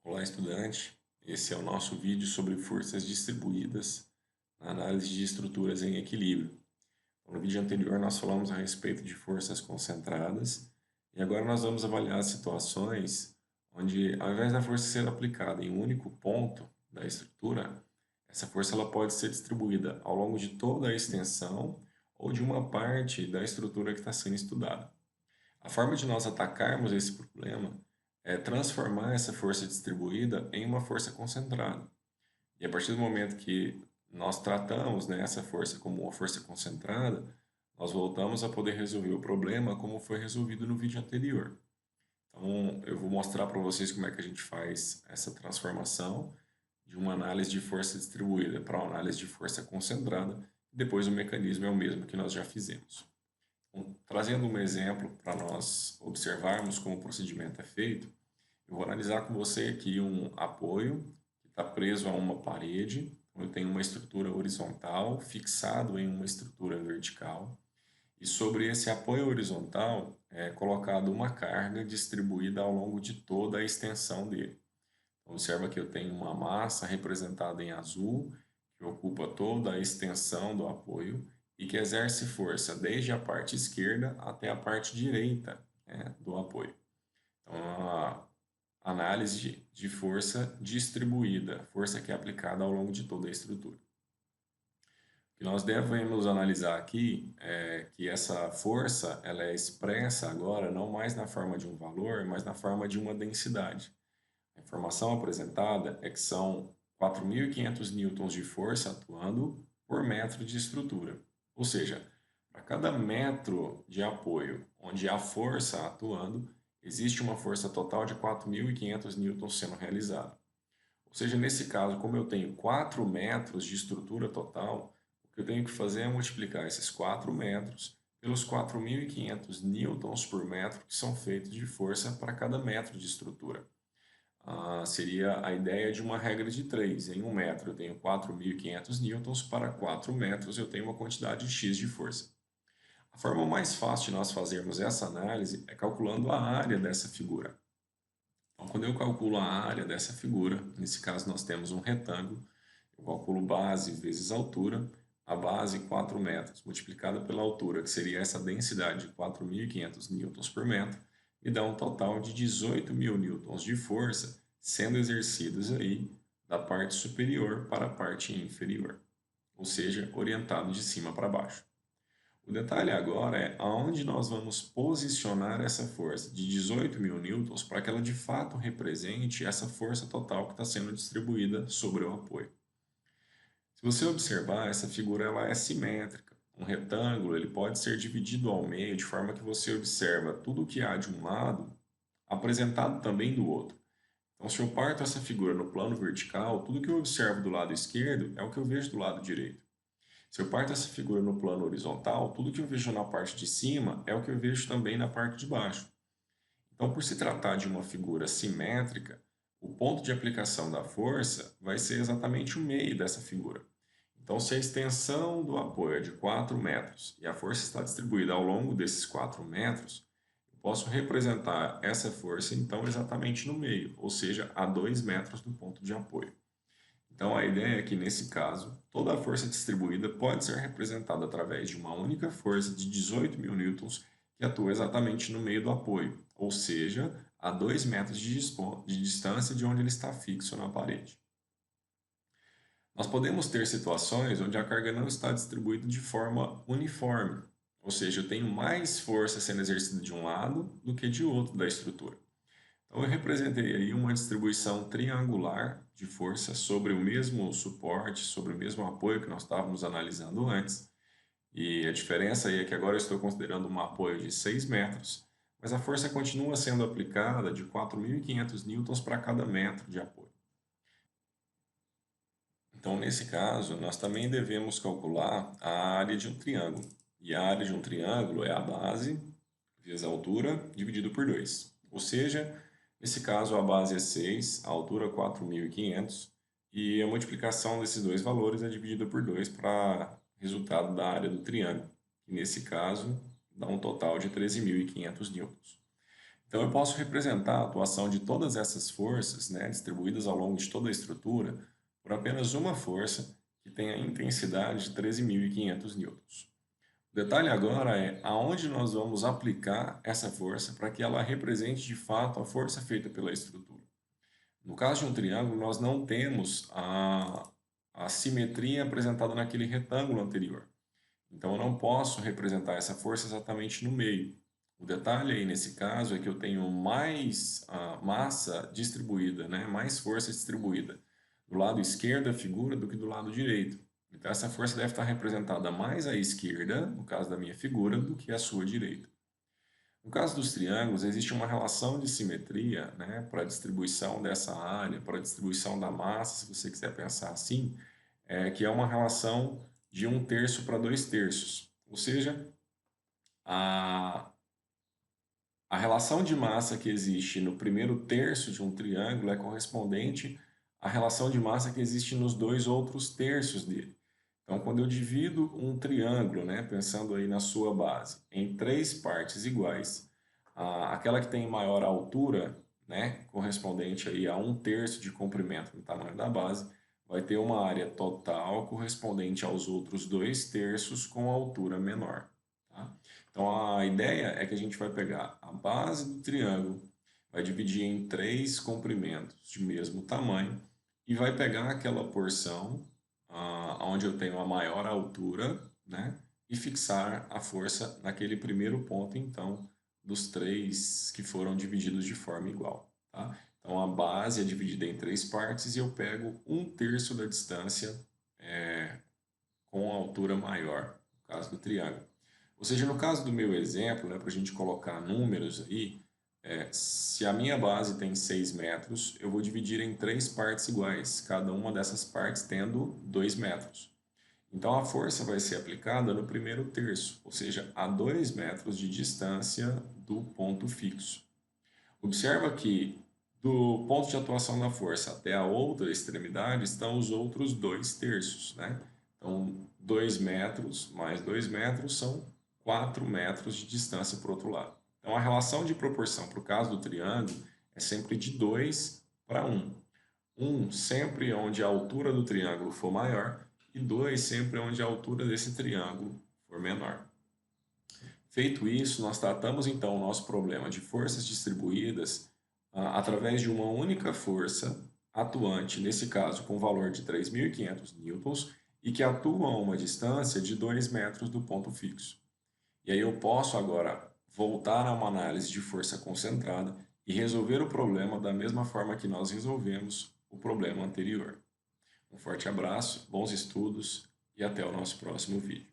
Olá, estudante. Esse é o nosso vídeo sobre forças distribuídas na análise de estruturas em equilíbrio. No vídeo anterior, nós falamos a respeito de forças concentradas e agora nós vamos avaliar situações onde, ao invés da força ser aplicada em um único ponto da estrutura, essa força ela pode ser distribuída ao longo de toda a extensão ou de uma parte da estrutura que está sendo estudada. A forma de nós atacarmos esse problema é transformar essa força distribuída em uma força concentrada. E a partir do momento que nós tratamos, né, essa força como uma força concentrada, nós voltamos a poder resolver o problema como foi resolvido no vídeo anterior. Então, eu vou mostrar para vocês como é que a gente faz essa transformação de uma análise de força distribuída para uma análise de força concentrada, e depois o mecanismo é o mesmo que nós já fizemos. Trazendo um exemplo para nós observarmos como o procedimento é feito, eu vou analisar com você aqui um apoio que está preso a uma parede. Eu tenho uma estrutura horizontal fixado em uma estrutura vertical e sobre esse apoio horizontal é colocado uma carga distribuída ao longo de toda a extensão dele. Então, observa que eu tenho uma massa representada em azul que ocupa toda a extensão do apoio e que exerce força desde a parte esquerda até a parte direita, né, do apoio. Então, a análise de força distribuída, força que é aplicada ao longo de toda a estrutura. O que nós devemos analisar aqui é que essa força ela é expressa agora não mais na forma de um valor, mas na forma de uma densidade. A informação apresentada é que são 4.500 newtons de força atuando por metro de estrutura. Ou seja, para cada metro de apoio onde há força atuando, existe uma força total de 4.500 newtons sendo realizada. Ou seja, nesse caso, como eu tenho 4 metros de estrutura total, o que eu tenho que fazer é multiplicar esses 4 metros pelos 4.500 newtons por metro que são feitos de força para cada metro de estrutura. Seria a ideia de uma regra de 3. Em 1 metro eu tenho 4.500 newtons, para 4 metros eu tenho uma quantidade X de força. A forma mais fácil de nós fazermos essa análise é calculando a área dessa figura. Então, quando eu calculo a área dessa figura, nesse caso nós temos um retângulo, eu calculo base vezes altura, a base 4 metros multiplicada pela altura, que seria essa densidade de 4.500 newtons por metro, me dá um total de 18.000 newtons de força sendo exercidos aí da parte superior para a parte inferior, ou seja, orientado de cima para baixo. O detalhe agora é aonde nós vamos posicionar essa força de 18.000 newtons para que ela de fato represente essa força total que está sendo distribuída sobre o apoio. Se você observar, essa figura ela é simétrica. Um retângulo ele pode ser dividido ao meio de forma que você observa tudo o que há de um lado apresentado também do outro. Então, se eu parto essa figura no plano vertical, tudo que eu observo do lado esquerdo é o que eu vejo do lado direito. Se eu parto essa figura no plano horizontal, tudo que eu vejo na parte de cima é o que eu vejo também na parte de baixo. Então, por se tratar de uma figura simétrica, o ponto de aplicação da força vai ser exatamente o meio dessa figura. Então, se a extensão do apoio é de 4 metros e a força está distribuída ao longo desses 4 metros, eu posso representar essa força, então, exatamente no meio, ou seja, a 2 metros do ponto de apoio. Então, a ideia é que, nesse caso, toda a força distribuída pode ser representada através de uma única força de 18.000 newtons que atua exatamente no meio do apoio, ou seja, a 2 metros de distância de onde ele está fixo na parede. Nós podemos ter situações onde a carga não está distribuída de forma uniforme, ou seja, eu tenho mais força sendo exercida de um lado do que de outro da estrutura. Então, eu representei aí uma distribuição triangular de força sobre o mesmo suporte, sobre o mesmo apoio que nós estávamos analisando antes. E a diferença aí é que agora eu estou considerando um apoio de 6 metros, mas a força continua sendo aplicada de 4.500 newtons para cada metro de apoio. Então, nesse caso, nós também devemos calcular a área de um triângulo. E a área de um triângulo é a base vezes a altura dividido por 2. Ou seja, nesse caso a base é 6, a altura 4.500 e a multiplicação desses dois valores é dividida por 2 para resultado da área do triângulo, que nesse caso dá um total de 13.500 newtons. Então, eu posso representar a atuação de todas essas forças, né, distribuídas ao longo de toda a estrutura, por apenas uma força que tem a intensidade de 13.500 newtons. O detalhe agora é aonde nós vamos aplicar essa força para que ela represente de fato a força feita pela estrutura. No caso de um triângulo, nós não temos a simetria apresentada naquele retângulo anterior. Então, eu não posso representar essa força exatamente no meio. O detalhe aí nesse caso é que eu tenho mais massa distribuída, né? Mais força distribuída do lado esquerdo da figura do que do lado direito. Então, essa força deve estar representada mais à esquerda, no caso da minha figura, do que à sua direita. No caso dos triângulos, existe uma relação de simetria, né, para a distribuição dessa área, para a distribuição da massa, se você quiser pensar assim, que é uma relação de 1/3 para 2/3. Ou seja, a, a relação de massa que existe no primeiro terço de um triângulo é correspondente à relação de massa que existe nos dois outros terços dele. Então, quando eu divido um triângulo, né, pensando aí na sua base, em 3 partes iguais, aquela que tem maior altura, né, correspondente aí a 1/3 de comprimento no tamanho da base, vai ter uma área total correspondente aos outros 2/3 com altura menor. Tá? Então, a ideia é que a gente vai pegar a base do triângulo, vai dividir em 3 comprimentos de mesmo tamanho e vai pegar aquela porção onde eu tenho a maior altura, né, e fixar a força naquele primeiro ponto, então, dos 3 que foram divididos de forma igual. Tá? Então, a base é dividida em 3 partes e eu pego 1/3 da distância com a altura maior, no caso do triângulo. Ou seja, no caso do meu exemplo, né, para a gente colocar números aí, se a minha base tem 6 metros, eu vou dividir em 3 partes iguais, cada uma dessas partes tendo 2 metros. Então, a força vai ser aplicada no primeiro terço, ou seja, a 2 metros de distância do ponto fixo. Observa que do ponto de atuação da força até a outra extremidade estão os outros 2/3, né? Então, 2 metros mais 2 metros são 4 metros de distância para o outro lado. Então, a relação de proporção para o caso do triângulo é sempre de 2 para 1. 1 sempre onde a altura do triângulo for maior e 2 sempre onde a altura desse triângulo for menor. Feito isso, nós tratamos então o nosso problema de forças distribuídas através de uma única força atuante, nesse caso com valor de 3.500 newtons, e que atua a uma distância de 2 metros do ponto fixo. E aí eu posso agora voltar a uma análise de força concentrada e resolver o problema da mesma forma que nós resolvemos o problema anterior. Um forte abraço, bons estudos e até o nosso próximo vídeo.